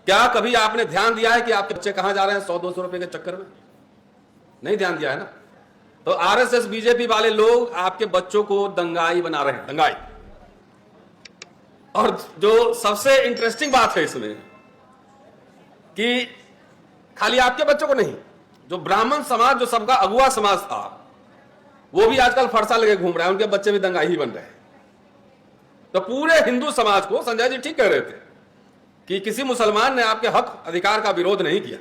क्या कभी आपने ध्यान दिया है कि आपके बच्चे कहां जा रहे हैं 100-200 रुपए के चक्कर में? नहीं ध्यान दिया है ना। तो आरएसएस बीजेपी वाले लोग आपके बच्चों को दंगाई बना रहे हैं, दंगाई। और जो सबसे इंटरेस्टिंग बात है इसमें कि खाली आपके बच्चों को नहीं, जो ब्राह्मण समाज, जो सबका अगुआ समाज था, वो भी आजकल फरसा लगे घूम रहा है, उनके बच्चे भी दंगाई ही बन रहे हैं। तो पूरे हिंदू समाज को संजय जी ठीक कह रहे थे कि किसी मुसलमान ने आपके हक अधिकार का विरोध नहीं किया,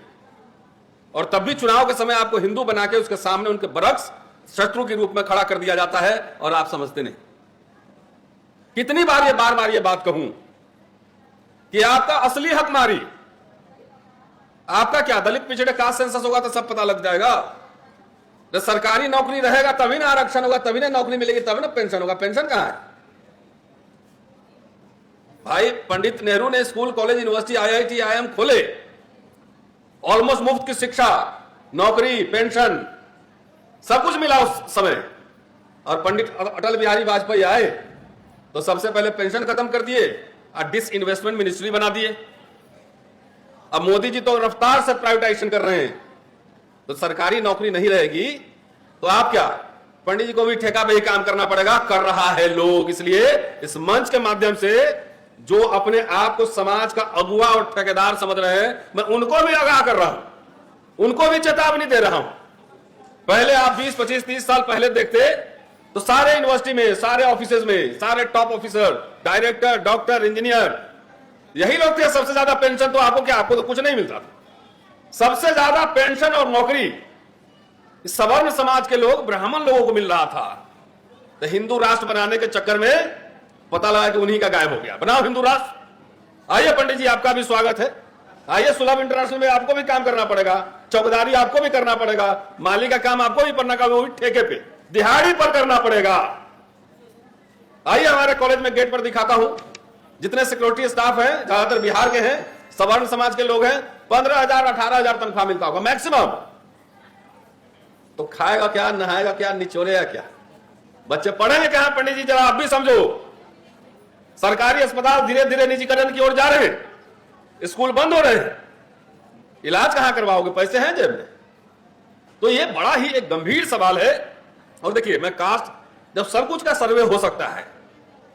और तब भी चुनाव के समय आपको हिंदू बना के उसके सामने उनके बरक्स शत्रु के रूप में खड़ा कर दिया जाता है, और आप समझते नहीं। कितनी बार ये बात कहूं कि आपका असली हक मारी, आपका क्या दलित पिछड़े कास्ट सेंसस होगा तो सब पता लग जाएगा। जब सरकारी नौकरी रहेगा तभी ना आरक्षण होगा, तभी ना नौकरी मिलेगी, तभी ना पेंशन होगा। पेंशन कहां है भाई? पंडित नेहरू ने school, college, university, IIT, IIM खोले, ऑलमोस्ट मुफ्त की शिक्षा, नौकरी, पेंशन, सब कुछ मिला उस समय। और पंडित अटल बिहारी वाजपेयी आए तो सबसे पहले पेंशन खत्म कर दिए और डिसइन्वेस्टमेंट मिनिस्ट्री बना दिए। अब मोदी जी तो रफ्तार से प्राइवेटाइजेशन कर रहे हैं, तो सरकारी नौकरी नहीं रहेगी तो आप क्या, पंडित जी को भी ठेका पे ही काम करना पड़ेगा। कर रहा है लोग। इसलिए इस मंच के माध्यम से जो अपने आप को समाज का अगुआ और ठेकेदार समझ रहे हैं, मैं उनको भी आगाह कर रहा हूं, उनको भी चेतावनी दे रहा हूं। पहले आप 20, 25, 30 साल पहले देखते तो सारे यूनिवर्सिटी में, सारे ऑफिसेज में, सारे top officer, director, doctor, engineer, यही लोग थे। सबसे ज्यादा पेंशन तो आपको क्या, आपको तो कुछ नहीं मिलता था। सबसे ज्यादा पेंशन और नौकरी सवर्ण समाज के लोग, ब्राह्मण लोगों को मिल रहा था। तो हिंदू राष्ट्र बनाने के चक्कर में पता लगा कि उन्हीं का गायब हो गया। बनाओ हिंदू राष्ट्र। आइए पंडित जी, आपका भी स्वागत है। आइए सुलभ इंटरनेशनल में आपको भी काम करना पड़ेगा, चौकीदारी आपको भी करना पड़ेगा, माली का काम आपको भी करना का, वो भी ठेके पे, दिहाड़ी पर करना पड़ेगा। आइए हमारे कॉलेज में गेट पर दिखाता हूं, जितने सिक्योरिटी स्टाफ हैं ज्यादातर बिहार के हैं, सवर्ण समाज के लोग हैं। 15,000, 18,000 तनख्वाह मिलता होगा मैक्सिमम। तो खाएगा क्या, नहाएगा क्या, निचोड़ेगा क्या? बच्चे पढ़ेंगे क्या पंडित जी? जरा आप भी समझो। सरकारी अस्पताल धीरे धीरे निजीकरण की ओर जा रहे हैं, स्कूल बंद हो रहे हैं, इलाज कहां करवाओगे? पैसे हैं जेब में? तो ये बड़ा ही एक गंभीर सवाल है। और देखिए, मैं कास्ट, जब सब कुछ का सर्वे हो सकता है,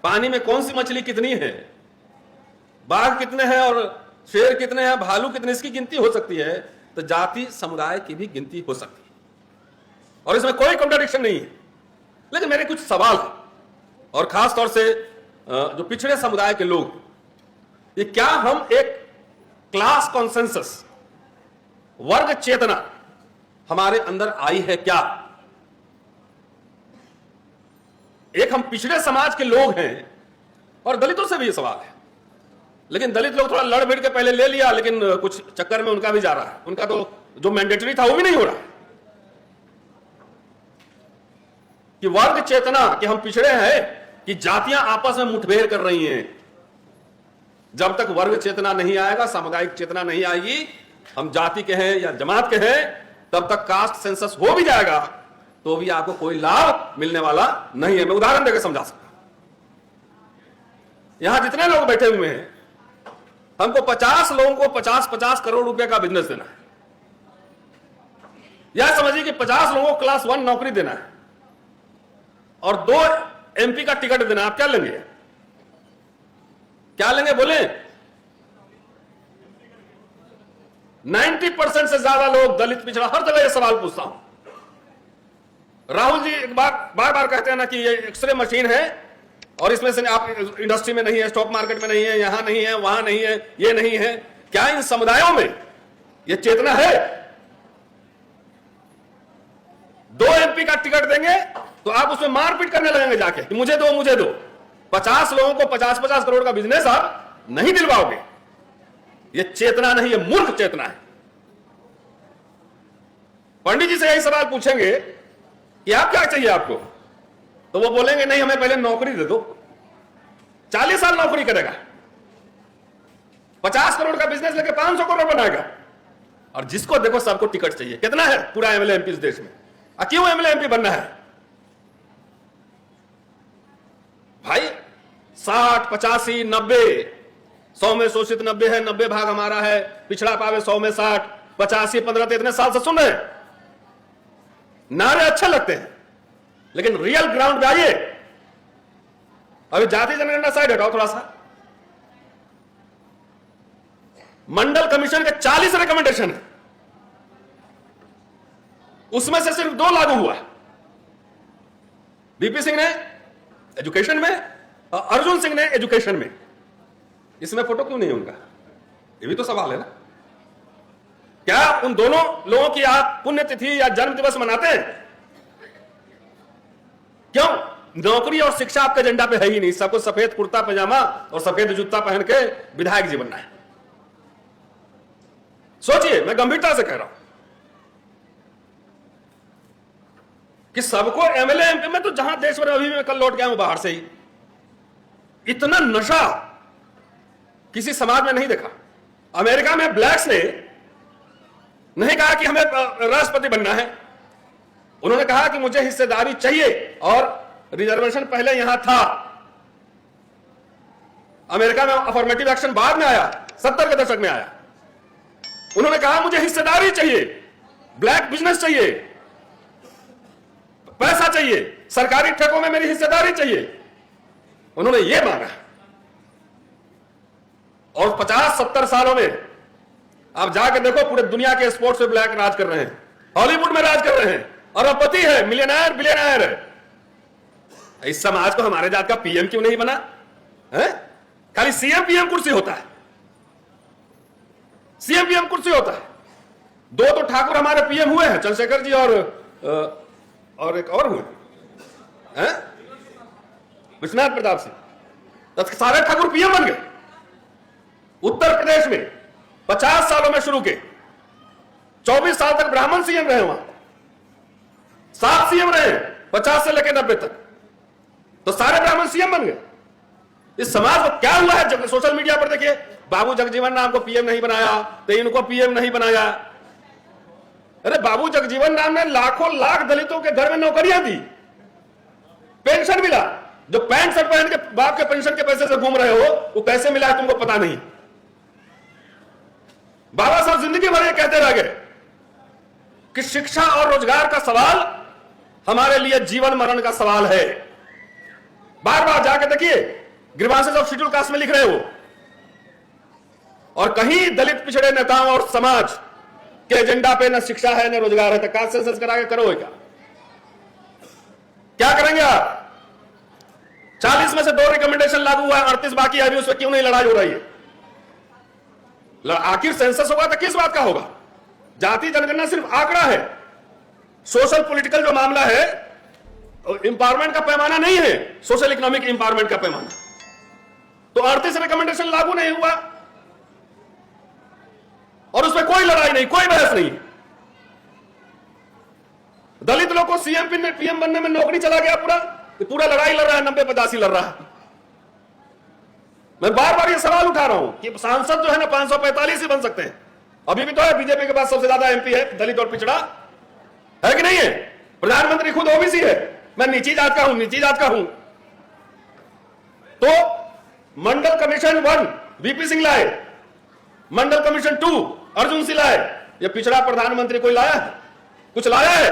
पानी में कौन सी मछली कितनी है, बाघ कितने हैं और शेर कितने हैं, भालू कितने, इसकी गिनती हो सकती है, तो जाति समुदाय की भी गिनती हो सकती है, और इसमें कोई कॉन्ट्राडिक्शन नहीं है। लेकिन मेरे कुछ सवाल है, और खास तौर से जो पिछड़े समुदाय के लोग, ये क्या हम एक क्लास कॉन्सेंसस, वर्ग चेतना हमारे अंदर आई है क्या? एक हम पिछड़े समाज के लोग हैं, और दलितों से भी ये सवाल है। लेकिन दलित लोग थोड़ा लड़ भिड़ के पहले ले लिया, लेकिन कुछ चक्कर में उनका भी जा रहा है। उनका तो जो मैंडेटरी था वो भी नहीं हो रहा है कि वर्ग चेतना, कि हम पिछड़े हैं, कि जातियां आपस में मुठभेड़ कर रही हैं। जब तक वर्ग चेतना नहीं आएगा, सामुदायिक चेतना नहीं आएगी, हम जाति के हैं या जमात के हैं, तब तक कास्ट सेंसस हो भी जाएगा तो भी आपको कोई लाभ मिलने वाला नहीं है। मैं उदाहरण देकर समझा सकता हूं। यहां जितने लोग बैठे हुए हैं, हमको 50 लोगों को 50-50 करोड़ रुपए का बिजनेस देना है। यह समझिए कि 50 लोगों को क्लास 1 नौकरी देना है और 2 एमपी का टिकट देना। आप क्या लेंगे? क्या लेंगे बोले? 90% से ज्यादा लोग दलित पिछड़ा, हर जगह ये सवाल पूछता हूं। राहुल जी एक बार बार कहते हैं ना कि ये एक्सरे मशीन है और इसमें से आप इंडस्ट्री में नहीं है, स्टॉक मार्केट में नहीं है, यहां नहीं है, वहां नहीं है, ये नहीं है। क्या इन समुदायों में ये चेतना है? 2 एमपी का टिकट देंगे तो आप उसमें मारपीट करने लगेंगे जाके कि मुझे दो, मुझे दो। 50 लोगों को 50-50 करोड़ का बिजनेस आप नहीं दिलवाओगे। ये चेतना नहीं, ये मूर्ख चेतना है। पंडित जी से यही सवाल पूछेंगे कि आप क्या चाहिए आपको, तो वो बोलेंगे नहीं, हमें पहले नौकरी दे दो। 40 साल नौकरी करेगा, 50 करोड़ का बिजनेस लेके 500 करोड़ बनाएगा, और जिसको देखो सबको टिकट चाहिए। कितना है पूरा एमएलए एमपी इस देश में? क्यों एमएलए एमपी बनना है भाई? 60, 85, 90, 100 में शोषित 90 है, 90 भाग हमारा है, पिछड़ा पावे 100 में 60, 85, 15 तो इतने साल से सुन रहे हैं। नारे अच्छे लगते हैं, लेकिन रियल ग्राउंड पे आइए। अभी जाति जनगणना साइड हटाओ थोड़ा सा। मंडल कमीशन के 40 रिकमेंडेशन है, उसमें से सिर्फ 2 लागू हुआ। बीपी सिंह ने एजुकेशन में और अर्जुन सिंह ने एजुकेशन में। इसमें फोटो क्यों नहीं है उनका? ये भी तो सवाल है ना। क्या उन दोनों लोगों की आप पुण्यतिथि या जन्म दिवस मनाते हैं? क्यों? नौकरी और शिक्षा आपके एजेंडा पे है ही नहीं। सबको सफेद कुर्ता पैजामा और सफेद जूता पहन के विधायक जी बनना है। सोचिए, मैं गंभीरता से कह रहा हूं कि सबको एमएलए एमपी में, तो जहां देश भर, अभी मैं कल लौट गया हूं बाहर से ही, इतना नशा किसी समाज में नहीं देखा। अमेरिका में ब्लैक्स ने नहीं कहा कि हमें राष्ट्रपति बनना है, उन्होंने कहा कि मुझे हिस्सेदारी चाहिए, और रिजर्वेशन पहले यहां था। अमेरिका में अफर्मेटिव एक्शन बाद में आया, 70 के दशक में आया। उन्होंने कहा मुझे हिस्सेदारी चाहिए, ब्लैक बिजनेस चाहिए, पैसा चाहिए, सरकारी ठेकों में मेरी हिस्सेदारी चाहिए। उन्होंने यह मांगा, और 50-70 सालों में आप जाकर देखो, पूरे दुनिया के स्पोर्ट्स में ब्लैक राज कर रहे हैं, हॉलीवुड में राज कर रहे हैं, अरबपति है, मिलियनर बिलियनर है। इस समाज को हमारे जात का पीएम क्यों नहीं बना है? खाली सीएम पीएम कुर्सी होता है, सीएम पीएम कुर्सी होता है। 2 तो ठाकुर हमारे पीएम हुए हैं, चंद्रशेखर जी और एक और हुए हैं, विश्वनाथ प्रताप सिंह। तो सारे ठाकुर पीएम बन गए। उत्तर प्रदेश में 50 सालों में शुरू के 24 साल तक ब्राह्मण सीएम रहे, वहां 7 सीएम रहे, 50 से लेकर 90 तक, तो सारे ब्राह्मण सीएम बन गए। इस समाज को क्या हुआ है? सोशल मीडिया पर देखिए, बाबू जगजीवन राम को पीएम नहीं बनाया, तो इनको पीएम नहीं बनाया। अरे बाबू जगजीवन राम ने लाखों लाख दलितों के घर में नौकरियां दी, पेंशन मिला। जो पैंट शर्ट पहन के बाप के पेंशन के पैसे से घूम रहे हो, वो कैसे मिला है तुमको पता नहीं। बाबा साहब जिंदगी भर ये कहते रह गए कि शिक्षा और रोजगार का सवाल हमारे लिए जीवन मरण का सवाल है। बार बार जाके देखिए, ग्रीवांसेस ऑफ शेड्यूल कास्ट में लिख रहे हो, और कहीं दलित पिछड़े नेताओं और समाज के एजेंडा पे न शिक्षा है न रोजगार है। तो कास्ट सेंसस करा के करो क्या करेंगे आप? 40 में से 2 रिकमेंडेशन लागू हुआ है, 38 बाकी है, अभी उसमें क्यों नहीं लड़ाई हो रही है? आखिर सेंसस होगा तो किस बात का होगा? जाति जनगणना सिर्फ आंकड़ा है। सोशल पॉलिटिकल जो मामला है, इंपावरमेंट का पैमाना नहीं है, सोशल इकोनॉमिक इंपावरमेंट का पैमाना। तो 38 रिकमेंडेशन लागू नहीं हुआ, और उसमें कोई लड़ाई नहीं, कोई बहस नहीं। दलित लोग को सीएम पीएम बनने में नौकरी चला गया, पूरा लड़ाई लड़ रहा है, 90-85 लड़ रहा है। मैं बार बार ये सवाल उठा रहा हूं कि सांसद जो है ना 545 ही बन सकते हैं। अभी भी तो है, बीजेपी के पास सबसे ज्यादा एमपी है दलित और पिछड़ा, है कि नहीं है? प्रधानमंत्री खुद ओबीसी है। मैं नीची जात का हूं। तो मंडल कमीशन 1 वीपी सिंह लाए, मंडल कमीशन 2 अर्जुन सिंह लाए। ये पिछड़ा प्रधानमंत्री कोई लाया है? कुछ लाया है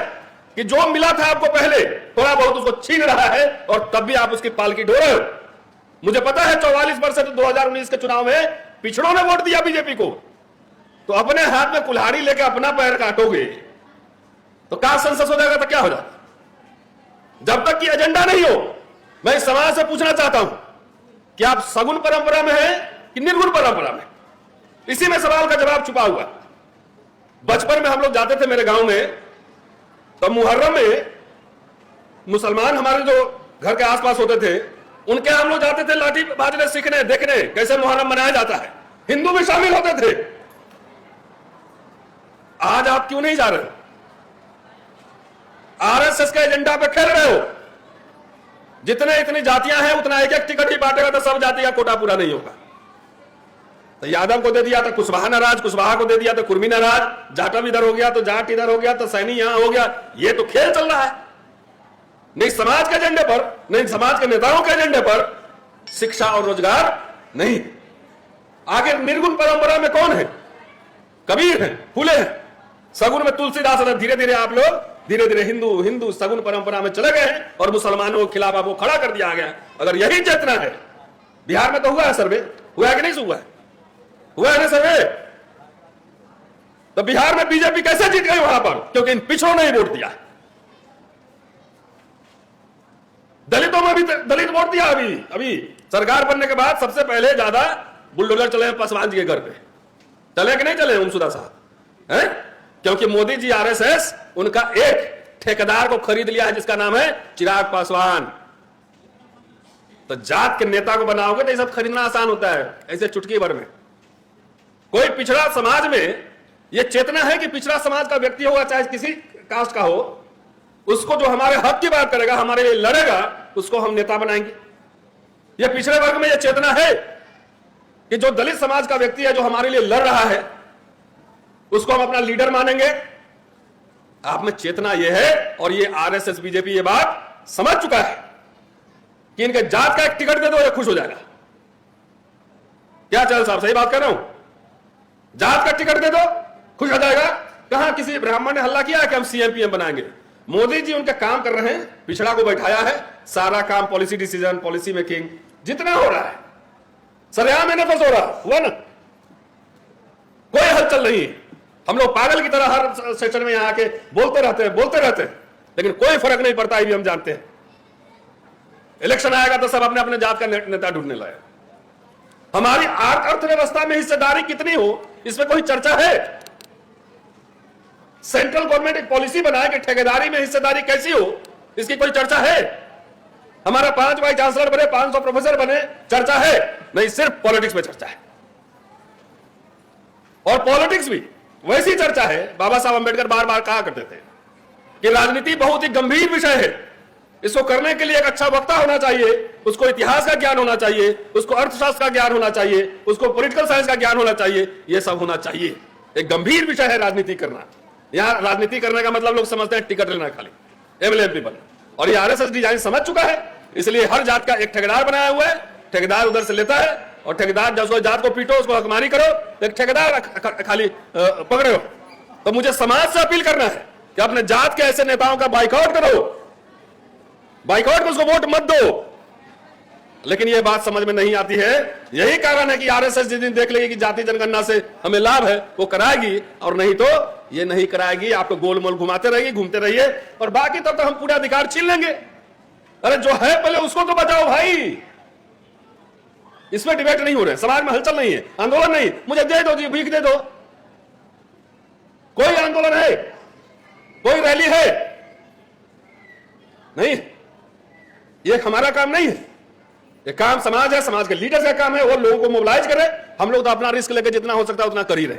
कि जो मिला था आपको पहले थोड़ा बहुत उसको छीन रहा है, और तब भी आप उसकी पालकी ढो रहे हो। मुझे पता है 44% 2019 के चुनाव में पिछड़ों ने वोट दिया बीजेपी को, तो अपने हाथ में कुल्हाड़ी लेकर अपना पैर काटोगे तो कास्ट सेंसस हो जाएगा तो क्या हो जाएगा? जब तक कि एजेंडा नहीं हो, मैं इस समाज से पूछना चाहता हूं कि आप सगुन परंपरा में हैं कि निर्गुण परंपरा में? इसी में सवाल का जवाब छुपा हुआ। बचपन में हम लोग जाते थे मेरे गांव में, तो मुहर्रम में मुसलमान हमारे जो घर के आसपास होते थे, उनके हम लोग जाते थे लाठी बाजने सीखने, देखने कैसे मुहर्रम मनाया जाता है। हिंदू भी शामिल होते थे। आज आप क्यों नहीं जा रहे हो? आरएसएस के एजेंडा पे खेल रहे हो। जितने इतनी जातियां हैं, उतना एक टिकट ही बांटेगा तो सब जाति का कोटा पूरा नहीं होगा। तो यादव को दे दिया तो कुशवाहा नाराज, कुशवाहा को दे दिया तो कुर्मी नाराज, जाटव इधर हो गया तो जाट इधर हो गया, तो सैनी यहां हो गया। ये तो खेल चल रहा है। नहीं समाज के एजेंडे पर, नहीं समाज के नेताओं के एजेंडे पर शिक्षा और रोजगार नहीं। आखिर निर्गुण परंपरा में कौन है? कबीर है, फूले हैं, सगुन में तुलसीदास है। धीरे धीरे आप लोग धीरे धीरे हिंदू सगुन परंपरा में चले गए हैं और मुसलमानों के खिलाफ आपको खड़ा कर दिया गया। अगर यही चेतना है, बिहार में तो हुआ है सर्वे, हुआ है कि नहीं हुआ है? हुआ है ना सर्वे? तो बिहार में बीजेपी कैसे जीत गई वहां पर? क्योंकि इन पिछड़ों ने ही वोट दिया। दलितों में भी दलित वोट दिया। अभी सरकार बनने के बाद सबसे पहले ज्यादा बुलडोजर चले पासवान जी के घर पे। चले कि नहीं चले उमसुदा साहब? हैं? क्योंकि मोदी जी आरएसएस उनका एक ठेकेदार को खरीद लिया है जिसका नाम है चिराग पासवान। तो जात के नेता को बनाओगे तो ये सब खरीदना आसान होता है ऐसे चुटकी भर में। कोई पिछड़ा समाज में यह चेतना है कि पिछड़ा समाज का व्यक्ति होगा, चाहे किसी कास्ट का हो, उसको जो हमारे हक की बात करेगा, हमारे लिए लड़ेगा, उसको हम नेता बनाएंगे। यह पिछड़े वर्ग में यह चेतना है कि जो दलित समाज का व्यक्ति है, जो हमारे लिए लड़ रहा है, उसको हम अपना लीडर मानेंगे। आप में चेतना यह है और ये आरएसएस बीजेपी ये बात समझ चुका है कि इनके जात का एक टिकट दे दो ये खुश हो जाएगा। क्या चल साहब, सही बात कर रहा हूं? जात का टिकट दे दो खुश हो जाएगा। कहां किसी ब्राह्मण ने हल्ला किया है कि हम सीएम पीएम बनाएंगे? मोदी जी उनका काम कर रहे हैं, पिछड़ा को बैठाया है, सारा काम पॉलिसी डिसीजन, पॉलिसी मेकिंग जितना हो रहा है सरेआम एनएफएस हो रहा हुआ ना, कोई हलचल नहीं है। हम लोग पागल की तरह हर सेशन में यहां आके बोलते रहते हैं, लेकिन कोई फर्क नहीं पड़ता। भी हम जानते हैं इलेक्शन आएगा तो सब अपने अपने जात का नेता ढूंढने लगे। हमारी अर्थव्यवस्था में हिस्सेदारी कितनी हो इसमें कोई चर्चा है? सेंट्रल गवर्नमेंट एक पॉलिसी बनाए कि ठेकेदारी में हिस्सेदारी कैसी हो, इसकी कोई चर्चा है? हमारा 5 वाइस चांसलर बने, 500 प्रोफेसर बने, चर्चा है? नहीं, सिर्फ पॉलिटिक्स में चर्चा है। और पॉलिटिक्स भी वैसी चर्चा है, बाबा साहब अंबेडकर बार बार कहा करते थे कि राजनीति बहुत ही गंभीर विषय है, इसको करने के लिए एक अच्छा वक्ता होना चाहिए, उसको इतिहास का ज्ञान होना चाहिए, उसको अर्थशास्त्र का ज्ञान होना चाहिए, उसको पॉलिटिकल साइंस का ज्ञान होना चाहिए, यह सब होना चाहिए। एक गंभीर विषय है राजनीति करना। यहां राजनीति करने का मतलब लोग समझते हैं टिकट लेना, खाली एमएलए एमपी बनना। और ये आरएसएस डिजाइन समझ चुका है, इसलिए हर जात का एक ठेकेदार बनाया हुआ है। ठेकेदार उधर से लेता है और ठेकेदार जब उसको जात को पीटो, उसको हकमानी करो, एक ठेकेदार खाली पकड़े हो। तो मुझे समाज से अपील करना है कि अपने जात के ऐसे नेताओं का बाइकआउट करो, बाइकआउट में उसको वोट मत दो। लेकिन यह बात समझ में नहीं आती है। यही कारण है कि आरएसएस जिस दिन देख लेगी कि जाति जनगणना से हमें लाभ है वो कराएगी, और नहीं तो ये नहीं कराएगी। आपको गोल मोल घुमाते रहिए, घूमते रहिए, और बाकी तब तक हम पूरा अधिकार छीन लेंगे। अरे जो है पहले उसको तो बचाओ भाई। इसमें डिबेट नहीं हो रहे, समाज में हलचल नहीं है, आंदोलन नहीं, मुझे दे दो जी, भीख दे दो। कोई आंदोलन है, कोई रैली है नहीं, ये हमारा काम नहीं है। ये काम समाज है, समाज के लीडर्स का काम है, वो लोगों को मोबिलाइज करे। हम लोग तो अपना रिस्क लेकर जितना हो सकता है उतना कर ही रहे।